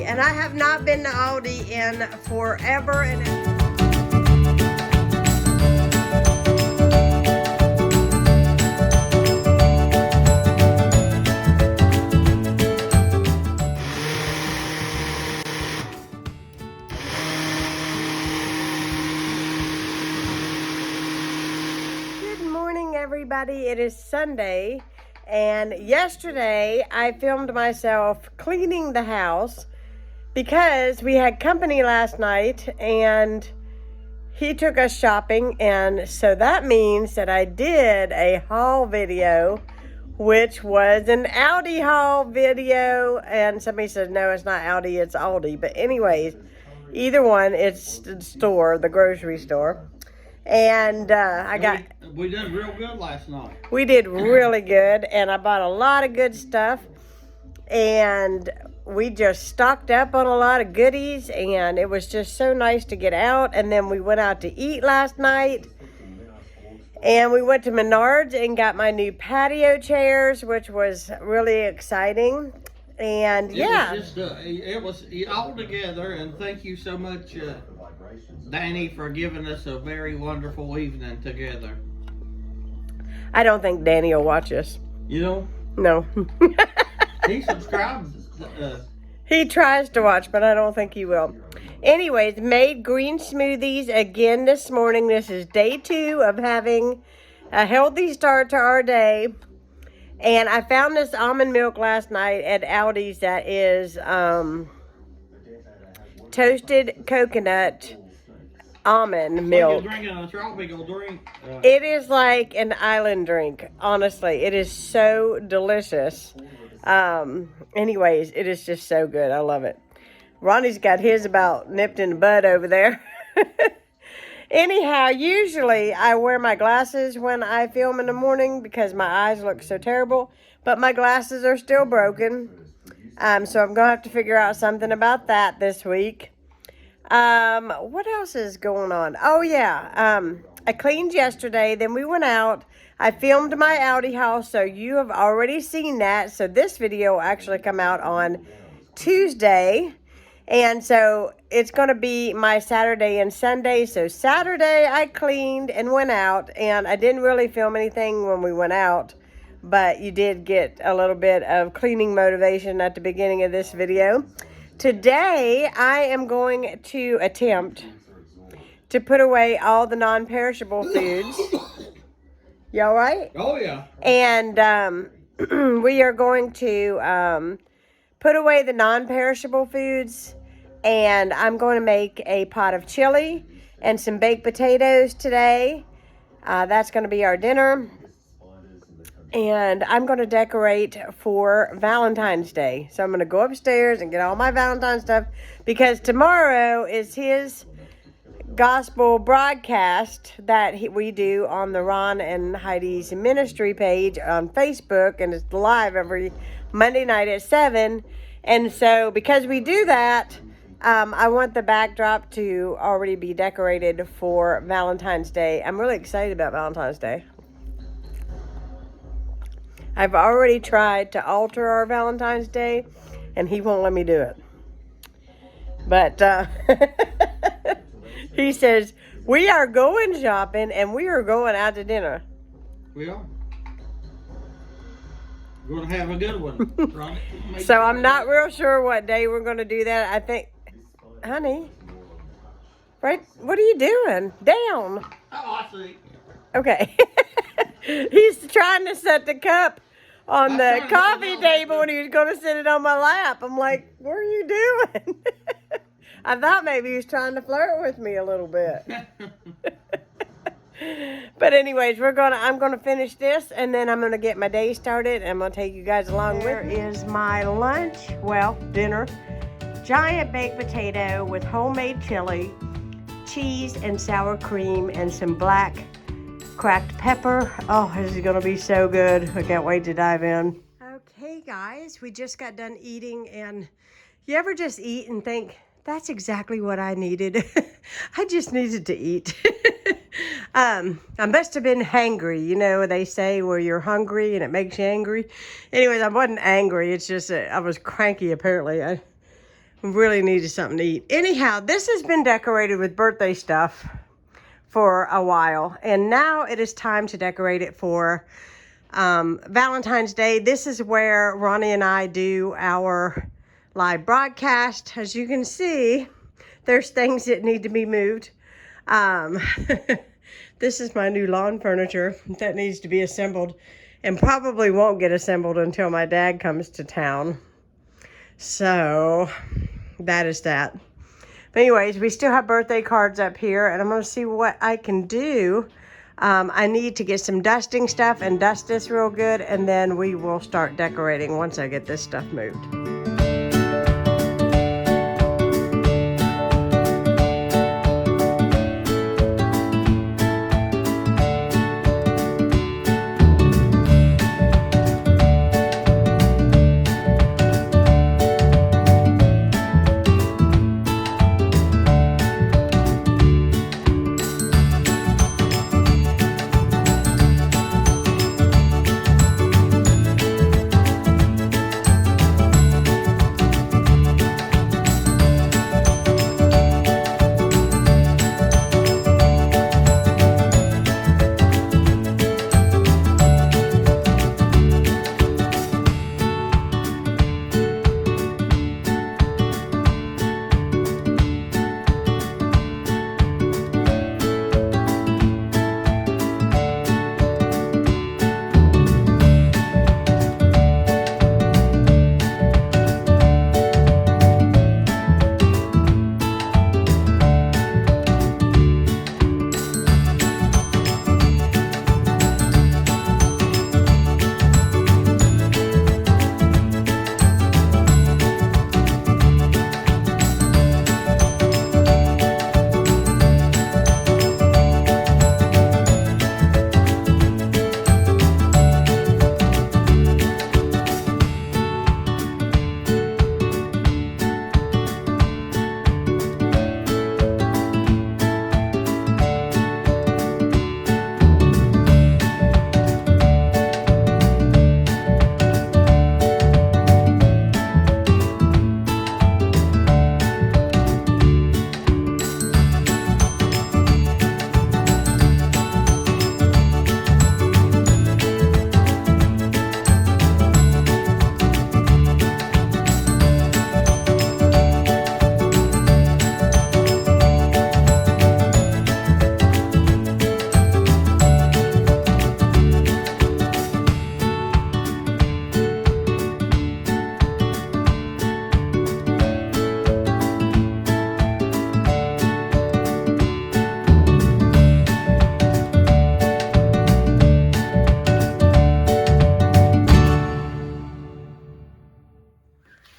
and I have not been to Aldi in forever and ever. Everybody, it is Sunday, and yesterday I filmed myself cleaning the house because we had company last night and he took us shopping, and so that means that I did a haul video, which was an Aldi haul video. And somebody said no, it's not Aldi, it's Aldi, but anyways, either one, it's the store, the grocery store. And we did real good last night. We did really good, and I bought a lot of good stuff, and we just stocked up on a lot of goodies, and it was just so nice to get out. And then we went out to eat last night, and we went to Menards and got my new patio chairs, which was really exciting. And it was all together, and thank you so much, Danny, for giving us a very wonderful evening together. I don't think Danny will watch us. You know? No. He subscribes. He tries to watch, but I don't think he will. Anyways, made green smoothies again this morning. This is day 2 of having a healthy start to our day. And I found this almond milk last night at Aldi's that is toasted coconut almond milk. Like you're drinking a tropical drink. It is like an island drink. Honestly, it is so delicious. Anyways, it is just so good. I love it. Ronnie's got his about nipped in the bud over there. Anyhow, usually I wear my glasses when I film in the morning because my eyes look so terrible, but my glasses are still broken. So I'm going to have to figure out something about that this week. What else is going on? Oh yeah, I cleaned yesterday, then we went out. I filmed my Aldi haul, so you have already seen that. So this video will actually come out on Tuesday. And so it's going to be my Saturday and Sunday. So Saturday I cleaned and went out, and I didn't really film anything when we went out, but you did get a little bit of cleaning motivation at the beginning of this video. Today I am going to attempt to put away all the non-perishable foods. You all right? Oh yeah. And we are going to put away the non-perishable foods, and I'm going to make a pot of chili and some baked potatoes today. That's going to be our dinner. And I'm going to decorate for Valentine's Day. So I'm going to go upstairs and get all my Valentine's stuff, because tomorrow is his gospel broadcast that we do on the Ron and Heidi's ministry page on Facebook, and it's live every Monday night at 7. And so because we do that, I want the backdrop to already be decorated for Valentine's Day. I'm really excited about Valentine's Day. I've already tried to alter our Valentine's Day, and he won't let me do it. But he says, we are going shopping and we are going out to dinner. We are. We're going to have a good one, right? So I'm not real sure what day we're going to do that. I think, honey, right? What are you doing? Down. Oh, I see. Okay. He's trying to set the cup on the coffee table, and he was going to set it on my lap. I'm like, what are you doing? I thought maybe he was trying to flirt with me a little bit. But anyways, I'm gonna finish this, and then I'm gonna get my day started, and I'm gonna take you guys along with me. There is my lunch, well, dinner. Giant baked potato with homemade chili, cheese and sour cream, and some black cracked pepper. Oh, this is gonna be so good. I can't wait to dive in. Okay guys, we just got done eating, and you ever just eat and think, that's exactly what I needed. I just needed to eat. I must have been hangry. You know, they say where you're hungry and it makes you angry. Anyways, I wasn't angry. It's just I was cranky apparently. We really needed something to eat. Anyhow, this has been decorated with birthday stuff for a while, and now it is time to decorate it for Valentine's Day. This is where Ronnie and I do our live broadcast. As you can see, there's things that need to be moved. This is my new lawn furniture that needs to be assembled and probably won't get assembled until my dad comes to town. So that is that. But anyways, we still have birthday cards up here, and I'm going to see what I can do. I need to get some dusting stuff and dust this real good, and then we will start decorating once I get this stuff moved.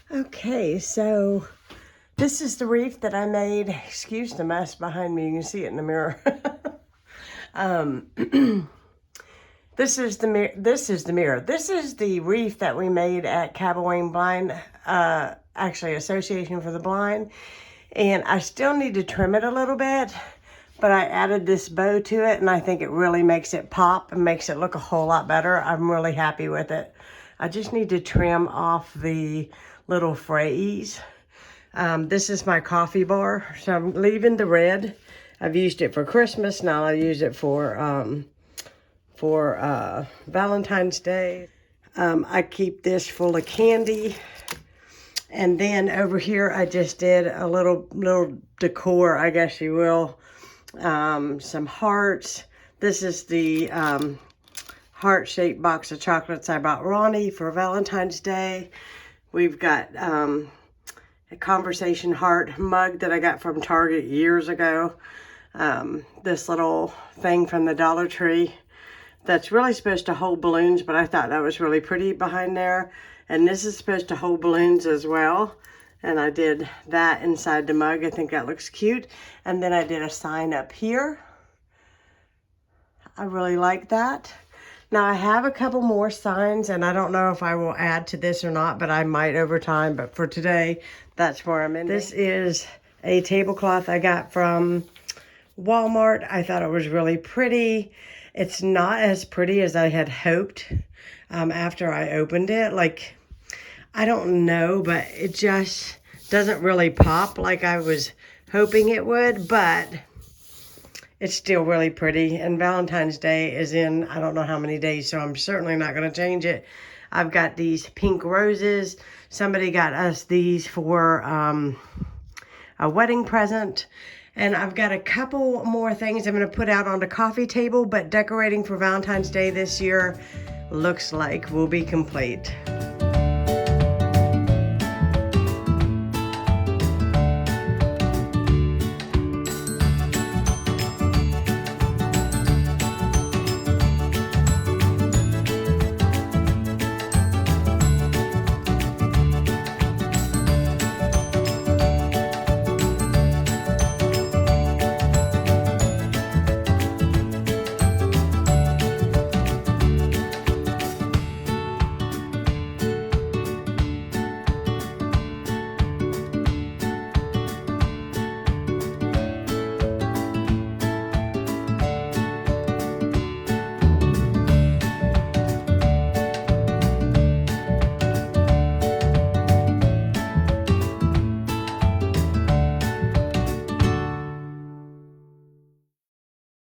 Okay, so this is the wreath that I made. Excuse the mess behind me. You can see it in the mirror. This is the mirror. This is the wreath that we made at Cabawang Blind, actually Association for the Blind. And I still need to trim it a little bit, but I added this bow to it, and I think it really makes it pop and makes it look a whole lot better. I'm really happy with it. I just need to trim off the little frays. This is my coffee bar, so I'm leaving the red. I've used it for Christmas. Now I use it for Valentine's Day. I keep this full of candy. And then over here, I just did a little decor, I guess you will. Some hearts. This is the heart-shaped box of chocolates I bought Ronnie for Valentine's Day. We've got a conversation heart mug that I got from Target years ago. This little thing from the Dollar Tree that's really supposed to hold balloons, but I thought that was really pretty behind there. And this is supposed to hold balloons as well. And I did that inside the mug. I think that looks cute. And then I did a sign up here. I really like that. Now I have a couple more signs, and I don't know if I will add to this or not, but I might over time. But for today, that's where I'm in. This is a tablecloth I got from Walmart. I thought it was really pretty. It's not as pretty as I had hoped after I opened it. Like, I don't know, but it just Doesn't really pop like I was hoping it would, but it's still really pretty. And Valentine's Day is in I don't know how many days, so I'm certainly not going to change it. I've got these pink roses. Somebody got us these for a wedding present. And I've got a couple more things I'm going to put out on the coffee table, but decorating for Valentine's Day this year looks like will be complete.